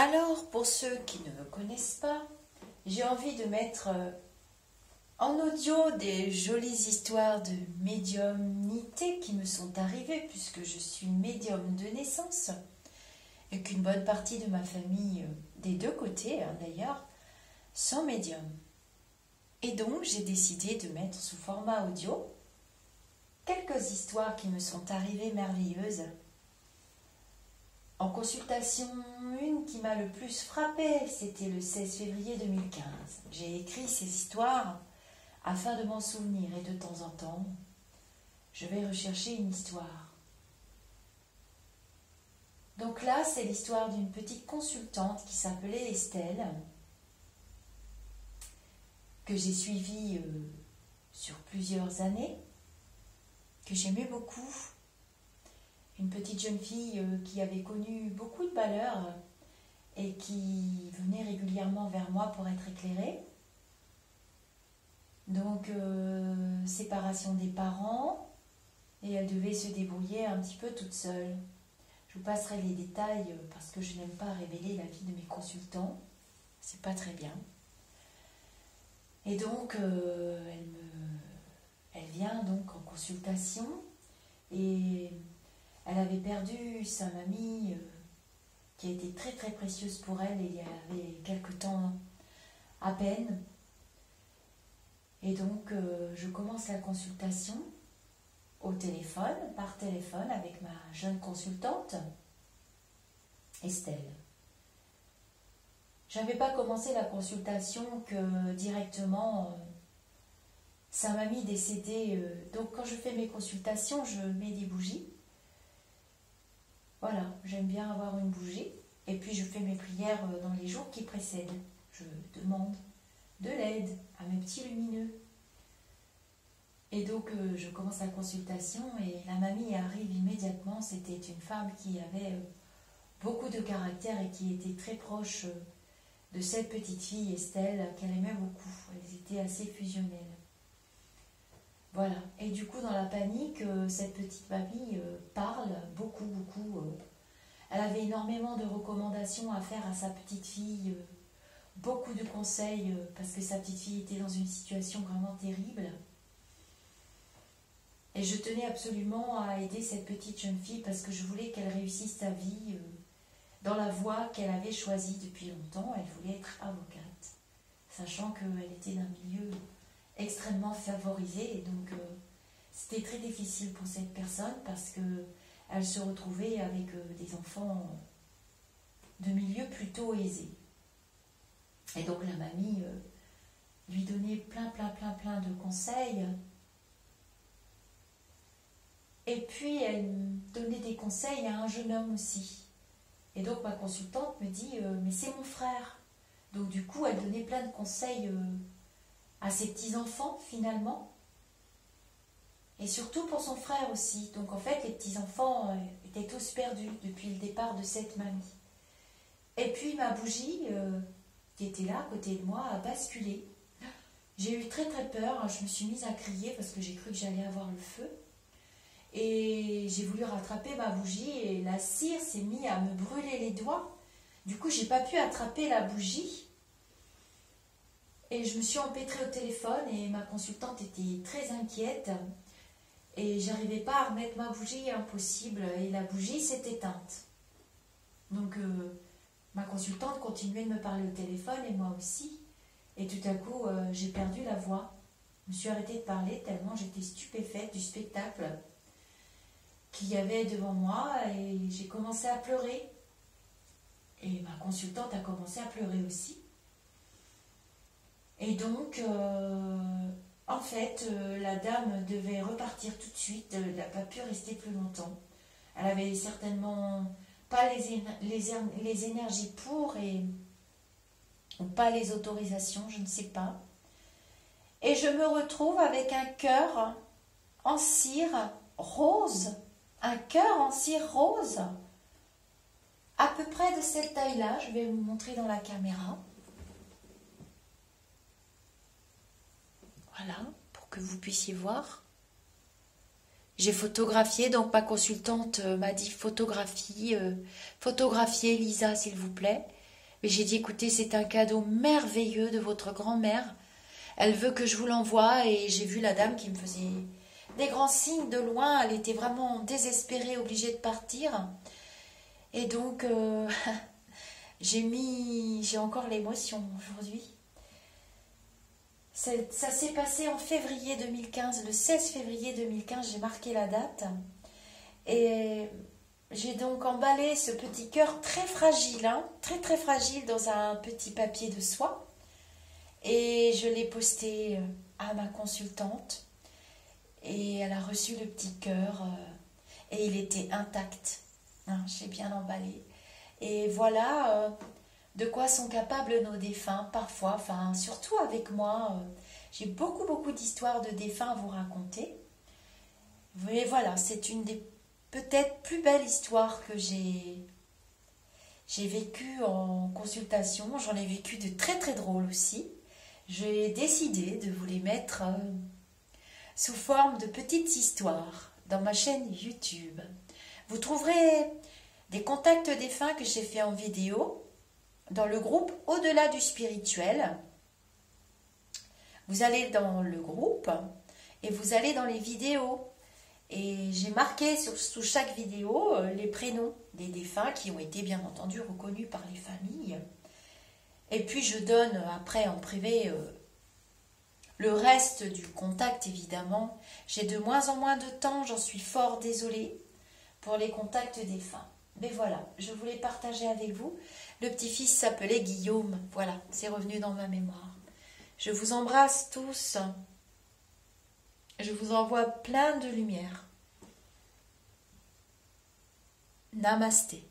Alors, pour ceux qui ne me connaissent pas, j'ai envie de mettre en audio des jolies histoires de médiumnité qui me sont arrivées puisque je suis médium de naissance et qu'une bonne partie de ma famille, des deux côtés d'ailleurs, sont médiums. Et donc, j'ai décidé de mettre sous format audio quelques histoires qui me sont arrivées merveilleuses. En consultation, une qui m'a le plus frappée, c'était le 16 février 2015. J'ai écrit ces histoires afin de m'en souvenir et de temps en temps, je vais rechercher une histoire. Donc là, c'est l'histoire d'une petite consultante qui s'appelait Estelle, que j'ai suivie sur plusieurs années, que j'aimais beaucoup. Une petite jeune fille qui avait connu beaucoup de malheurs et qui venait régulièrement vers moi pour être éclairée. Donc, séparation des parents, et elle devait se débrouiller un petit peu toute seule. Je vous passerai les détails parce que je n'aime pas révéler la vie de mes consultants. C'est pas très bien. Et donc, elle vient donc en consultation et elle avait perdu sa mamie qui a été très très précieuse pour elle il y avait quelque temps à peine. Et donc je commence la consultation au téléphone, par téléphone avec ma jeune consultante Estelle. Je n'avais pas commencé la consultation que directement sa mamie décédée. Donc quand je fais mes consultations, je mets des bougies. Voilà, j'aime bien avoir une bougie. Et puis je fais mes prières dans les jours qui précèdent. Je demande de l'aide à mes petits lumineux. Et donc je commence la consultation et la mamie arrive immédiatement. C'était une femme qui avait beaucoup de caractère et qui était très proche de cette petite fille Estelle qu'elle aimait beaucoup. Elles étaient assez fusionnelles. Voilà, et du coup dans la panique, cette petite mamie parle beaucoup. Elle avait énormément de recommandations à faire à sa petite fille, beaucoup de conseils parce que sa petite fille était dans une situation vraiment terrible. Et je tenais absolument à aider cette petite jeune fille parce que je voulais qu'elle réussisse sa vie dans la voie qu'elle avait choisie depuis longtemps. Elle voulait être avocate, sachant qu'elle était d'un milieu extrêmement favorisé et donc c'était très difficile pour cette personne parce qu'elle se retrouvait avec des enfants de milieux plutôt aisés. Et donc la mamie lui donnait plein de conseils. Et puis elle donnait des conseils à un jeune homme aussi. Et donc ma consultante me dit mais c'est mon frère. Donc du coup elle donnait plein de conseils à ses petits-enfants finalement. Et surtout pour son frère aussi. Donc en fait les petits-enfants étaient tous perdus depuis le départ de cette mamie. Et puis ma bougie qui était là à côté de moi a basculé. J'ai eu très peur. Je me suis mise à crier parce que j'ai cru que j'allais avoir le feu. Et j'ai voulu rattraper ma bougie et la cire s'est mise à me brûler les doigts. Du coup, j'ai pas pu attraper la bougie. Et je me suis empêtrée au téléphone et ma consultante était très inquiète. Et j'arrivais pas à remettre ma bougie, impossible. Et la bougie s'est éteinte. Donc, ma consultante continuait de me parler au téléphone et moi aussi. Et tout à coup, j'ai perdu la voix. Je me suis arrêtée de parler tellement j'étais stupéfaite du spectacle qu'il y avait devant moi et j'ai commencé à pleurer. Et ma consultante a commencé à pleurer aussi. Et donc, en fait, la dame devait repartir tout de suite. Elle n'a pas pu rester plus longtemps. Elle avait certainement pas les énergies pour ou pas les autorisations, je ne sais pas. Et je me retrouve avec un cœur en cire rose. Un cœur en cire rose. À peu près de cette taille-là. Je vais vous montrer dans la caméra. Voilà, pour que vous puissiez voir. J'ai photographié, donc ma consultante m'a dit photographiez Lisa s'il vous plaît. Mais j'ai dit, écoutez, c'est un cadeau merveilleux de votre grand-mère. Elle veut que je vous l'envoie. Et j'ai vu la dame qui me faisait des grands signes de loin. Elle était vraiment désespérée, obligée de partir. Et donc, j'ai encore l'émotion aujourd'hui. Ça s'est passé en février 2015, le 16 février 2015, j'ai marqué la date. Et j'ai donc emballé ce petit cœur très fragile, hein, très très fragile dans un petit papier de soie. Et je l'ai posté à ma consultante. Et elle a reçu le petit cœur et il était intact. Hein, j'ai bien emballé. Et voilà de quoi sont capables nos défunts parfois, enfin surtout avec moi. J'ai beaucoup d'histoires de défunts à vous raconter. Mais voilà, c'est une des peut-être plus belles histoires que j'ai vécues en consultation. J'en ai vécu de très très drôles aussi. J'ai décidé de vous les mettre sous forme de petites histoires dans ma chaîne YouTube. Vous trouverez des contacts défunts que j'ai fait en vidéo dans le groupe Au-delà du spirituel. Vous allez dans le groupe et vous allez dans les vidéos. Et j'ai marqué sous chaque vidéo les prénoms des défunts qui ont été bien entendu reconnus par les familles. Et puis je donne après en privé le reste du contact évidemment. J'ai de moins en moins de temps, j'en suis fort désolée pour les contacts défunts. Mais voilà, je voulais partager avec vous. Le petit-fils s'appelait Guillaume. Voilà, c'est revenu dans ma mémoire. Je vous embrasse tous. Je vous envoie plein de lumière. Namasté.